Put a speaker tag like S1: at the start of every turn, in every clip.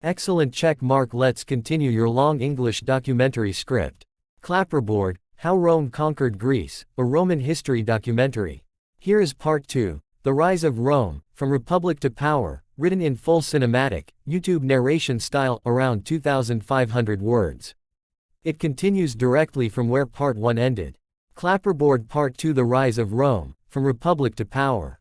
S1: Excellent check mark. Let's continue your long English documentary script. Clapperboard, How Rome Conquered Greece, a Roman History Documentary. Here is Part 2, The Rise of Rome, From Republic to Power, written in full cinematic, YouTube narration style, around 2,500 words. It continues directly from where Part 1 ended. Clapperboard Part 2, The Rise of Rome, From Republic to Power.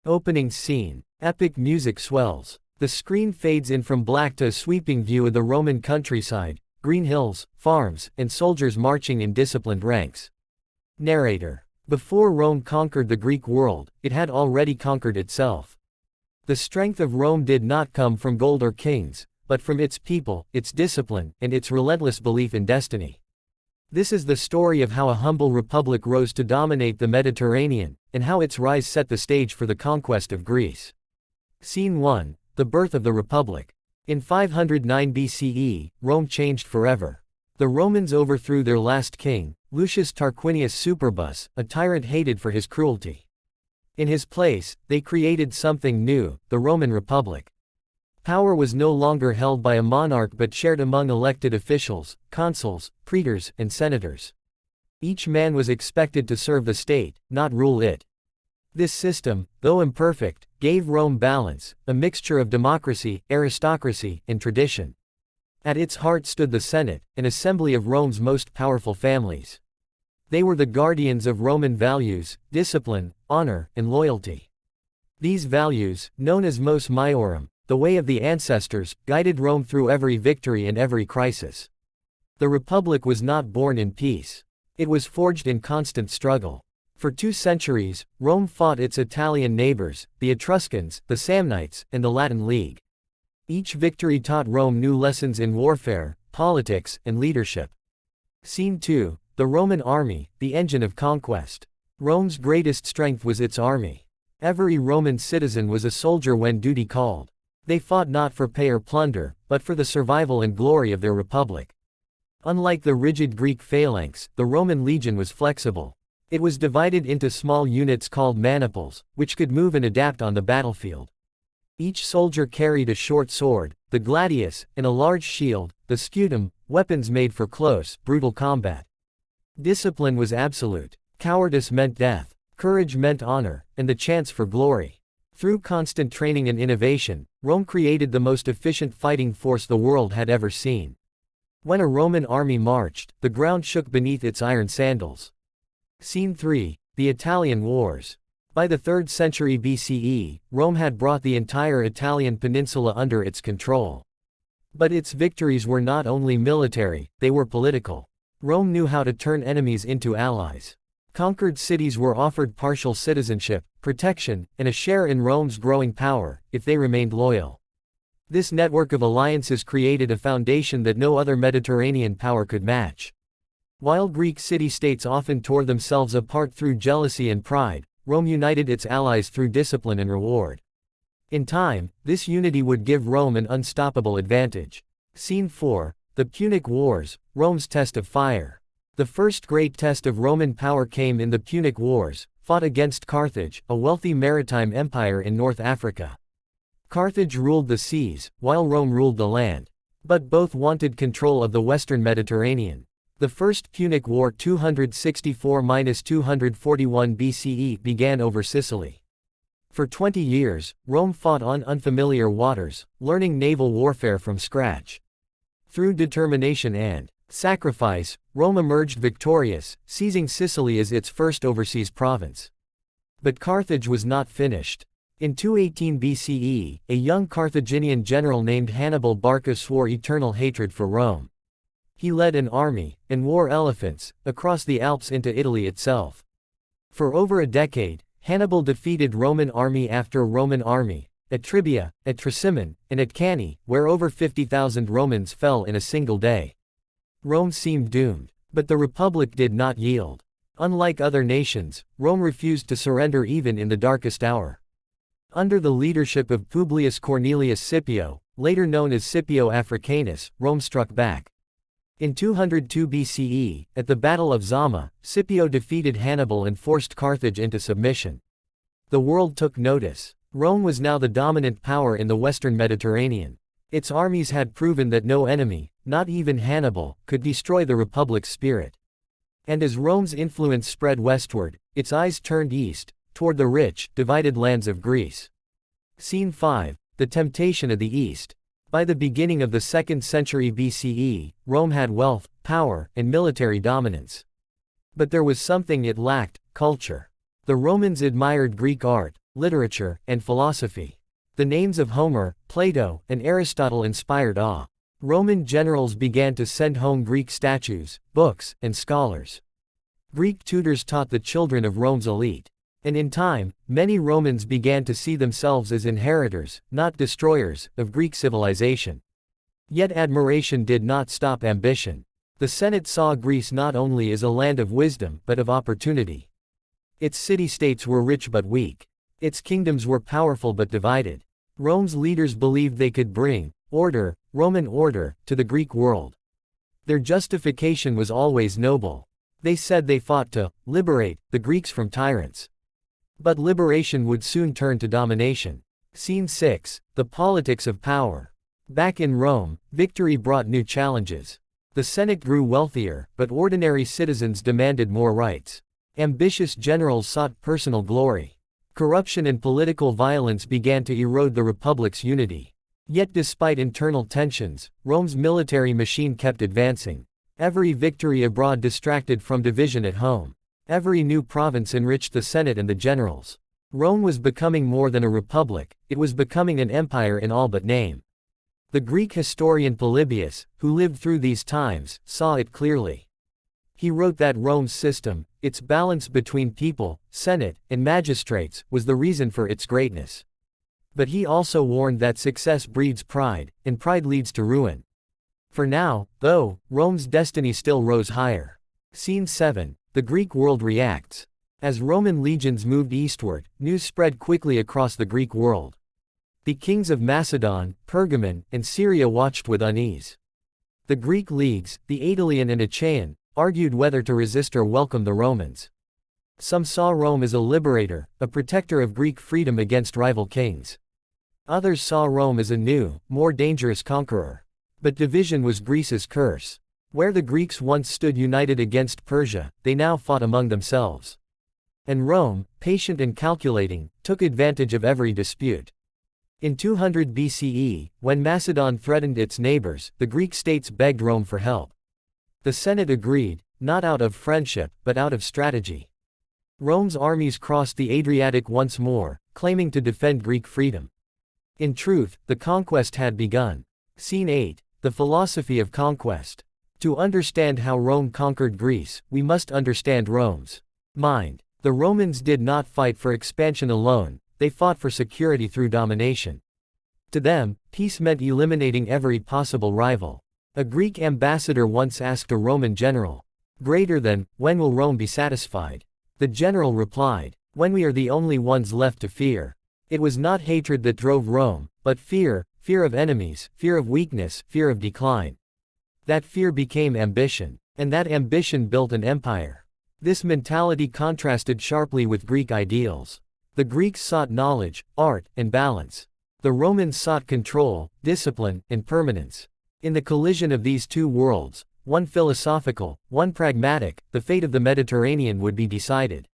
S1: Opening scene. Epic music swells. The screen fades in from black to a sweeping view of the Roman countryside, green hills, farms, and soldiers marching in disciplined ranks. Narrator. Before Rome conquered the Greek world, it had already conquered itself. The strength of Rome did not come from gold or kings, but from its people, its discipline, and its relentless belief in destiny. This is the story of how a humble republic rose to dominate the Mediterranean, and how its rise set the stage for the conquest of Greece. Scene 1. The birth of the Republic. In 509 BCE, Rome changed forever. The Romans overthrew their last king, Lucius Tarquinius Superbus, a tyrant hated for his cruelty. In his place, they created something new, the Roman Republic. Power was no longer held by a monarch but shared among elected officials, consuls, praetors, and senators. Each man was expected to serve the state, not rule it. This system, though imperfect, gave Rome balance, a mixture of democracy, aristocracy, and tradition. At its heart stood the Senate, an assembly of Rome's most powerful families. They were the guardians of Roman values, discipline, honor, and loyalty. These values, known as mos maiorum, the way of the ancestors, guided Rome through every victory and every crisis. The Republic was not born in peace. It was forged in constant struggle. For 2 centuries, Rome fought its Italian neighbors, the Etruscans, the Samnites, and the Latin League. Each victory taught Rome new lessons in warfare, politics, and leadership. Scene 2. The Roman army, the engine of conquest. Rome's greatest strength was its army. Every Roman citizen was a soldier when duty called. They fought not for pay or plunder, but for the survival and glory of their republic. Unlike the rigid Greek phalanx, the Roman legion was flexible. It was divided into small units called maniples, which could move and adapt on the battlefield. Each soldier carried a short sword, the gladius, and a large shield, the scutum, weapons made for close, brutal combat. Discipline was absolute. Cowardice meant death. Courage meant honor, and the chance for glory. Through constant training and innovation, Rome created the most efficient fighting force the world had ever seen. When a Roman army marched, the ground shook beneath its iron sandals. Scene 3. The Italian Wars. By the 3rd century BCE, Rome had brought the entire Italian peninsula under its control. But its victories were not only military, they were political. Rome knew how to turn enemies into allies. Conquered cities were offered partial citizenship, protection, and a share in Rome's growing power, if they remained loyal. This network of alliances created a foundation that no other Mediterranean power could match. While Greek city-states often tore themselves apart through jealousy and pride, Rome united its allies through discipline and reward. In time, this unity would give Rome an unstoppable advantage. Scene 4. The Punic Wars, Rome's test of fire. The first great test of Roman power came in the Punic Wars, fought against Carthage, a wealthy maritime empire in North Africa. Carthage ruled the seas, while Rome ruled the land. But both wanted control of the western Mediterranean. The First Punic War 264–241 BCE began over Sicily. For 20 years, Rome fought on unfamiliar waters, learning naval warfare from scratch. Through determination and sacrifice, Rome emerged victorious, seizing Sicily as its first overseas province. But Carthage was not finished. In 218 BCE, a young Carthaginian general named Hannibal Barca swore eternal hatred for Rome. He led an army, and wore elephants, across the Alps into Italy itself. For over a decade, Hannibal defeated Roman army after Roman army, at Tribia, at Trasimene, and at Cannae, where over 50,000 Romans fell in a single day. Rome seemed doomed. But the Republic did not yield. Unlike other nations, Rome refused to surrender even in the darkest hour. Under the leadership of Publius Cornelius Scipio, later known as Scipio Africanus, Rome struck back. In 202 BCE, at the Battle of Zama, Scipio defeated Hannibal and forced Carthage into submission. The world took notice. Rome was now the dominant power in the western Mediterranean. Its armies had proven that no enemy, not even Hannibal, could destroy the Republic's spirit. And as Rome's influence spread westward, its eyes turned east, toward the rich, divided lands of Greece. Scene 5. The Temptation of the East. By the beginning of the 2nd century BCE, Rome had wealth, power, and military dominance. But there was something it lacked: culture. The Romans admired Greek art, literature, and philosophy. The names of Homer, Plato, and Aristotle inspired awe. Roman generals began to send home Greek statues, books, and scholars. Greek tutors taught the children of Rome's elite. And in time, many Romans began to see themselves as inheritors, not destroyers, of Greek civilization. Yet admiration did not stop ambition. The Senate saw Greece not only as a land of wisdom but of opportunity. Its city-states were rich but weak. Its kingdoms were powerful but divided. Rome's leaders believed they could bring order, Roman order, to the Greek world. Their justification was always noble. They said they fought to liberate the Greeks from tyrants. But liberation would soon turn to domination. Scene 6. The Politics of Power. Back in Rome, victory brought new challenges. The Senate grew wealthier, but ordinary citizens demanded more rights. Ambitious generals sought personal glory. Corruption and political violence began to erode the Republic's unity. Yet despite internal tensions, Rome's military machine kept advancing. Every victory abroad distracted from division at home. Every new province enriched the Senate and the generals. Rome was becoming more than a republic, it was becoming an empire in all but name. The Greek historian Polybius, who lived through these times, saw it clearly. He wrote that Rome's system, its balance between people, Senate, and magistrates, was the reason for its greatness. But he also warned that success breeds pride, and pride leads to ruin. For now, though, Rome's destiny still rose higher. Scene 7. The Greek world reacts. As Roman legions moved eastward, news spread quickly across the Greek world. The kings of Macedon, Pergamon, and Syria watched with unease. The Greek leagues, the Aetolian and Achaean, argued whether to resist or welcome the Romans. Some saw Rome as a liberator, a protector of Greek freedom against rival kings. Others saw Rome as a new, more dangerous conqueror. But division was Greece's curse. Where the Greeks once stood united against Persia, they now fought among themselves. And Rome, patient and calculating, took advantage of every dispute. In 200 BCE, when Macedon threatened its neighbors, the Greek states begged Rome for help. The Senate agreed, not out of friendship, but out of strategy. Rome's armies crossed the Adriatic once more, claiming to defend Greek freedom. In truth, the conquest had begun. Scene 8. The Philosophy of Conquest. To understand how Rome conquered Greece, we must understand Rome's mind. The Romans did not fight for expansion alone, they fought for security through domination. To them, peace meant eliminating every possible rival. A Greek ambassador once asked a Roman general, "Greater than, when will Rome be satisfied?" The general replied, "When we are the only ones left to fear." It was not hatred that drove Rome, but fear, fear of enemies, fear of weakness, fear of decline. That fear became ambition, and that ambition built an empire. This mentality contrasted sharply with Greek ideals. The Greeks sought knowledge, art, and balance. The Romans sought control, discipline, and permanence. In the collision of these two worlds, one philosophical, one pragmatic, the fate of the Mediterranean would be decided.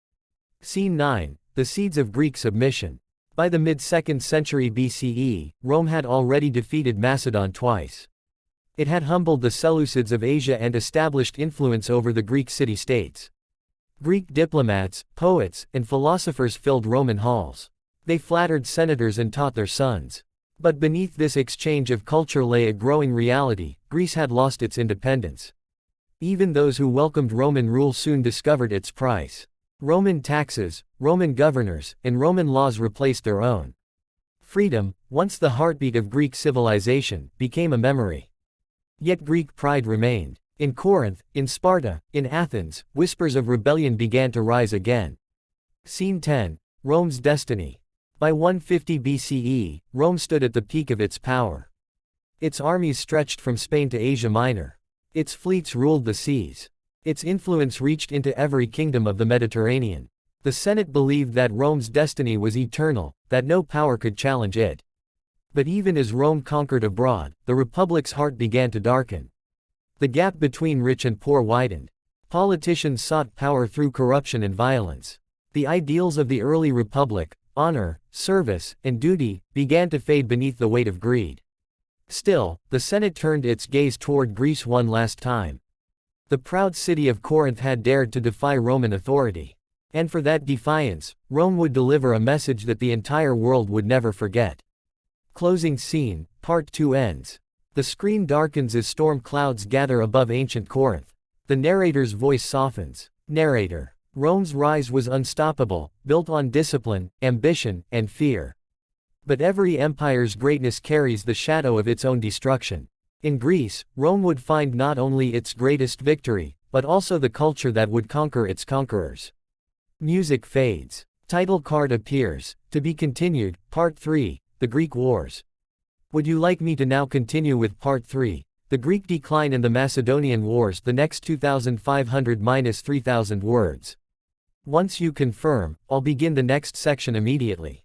S1: Scene 9. The Seeds of Greek Submission. By the mid-2nd century BCE, Rome had already defeated Macedon twice. It had humbled the Seleucids of Asia and established influence over the Greek city-states. Greek diplomats, poets, and philosophers filled Roman halls. They flattered senators and taught their sons. But beneath this exchange of culture lay a growing reality: Greece had lost its independence. Even those who welcomed Roman rule soon discovered its price. Roman taxes, Roman governors, and Roman laws replaced their own. Freedom, once the heartbeat of Greek civilization, became a memory. Yet Greek pride remained. In Corinth, in Sparta, in Athens, whispers of rebellion began to rise again. Scene 10. Rome's destiny. By 150 BCE, Rome stood at the peak of its power. Its armies stretched from Spain to Asia Minor. Its fleets ruled the seas. Its influence reached into every kingdom of the Mediterranean. The Senate believed that Rome's destiny was eternal, that no power could challenge it. But even as Rome conquered abroad, the republic's heart began to darken. The gap between rich and poor widened. Politicians sought power through corruption and violence. The ideals of the early republic, honor, service, and duty, began to fade beneath the weight of greed. Still, the Senate turned its gaze toward Greece one last time. The proud city of Corinth had dared to defy Roman authority. And for that defiance, Rome would deliver a message that the entire world would never forget. Closing scene, Part 2 ends. The screen darkens as storm clouds gather above ancient Corinth. The narrator's voice softens. Narrator. Rome's rise was unstoppable, built on discipline, ambition, and fear. But every empire's greatness carries the shadow of its own destruction. In Greece, Rome would find not only its greatest victory, but also the culture that would conquer its conquerors. Music fades. Title card appears. To be continued, Part 3, The Greek Wars. Would you like me to now continue with Part 3, The Greek Decline and the Macedonian Wars, the next 2,500-3,000 words? Once you confirm, I'll begin the next section immediately.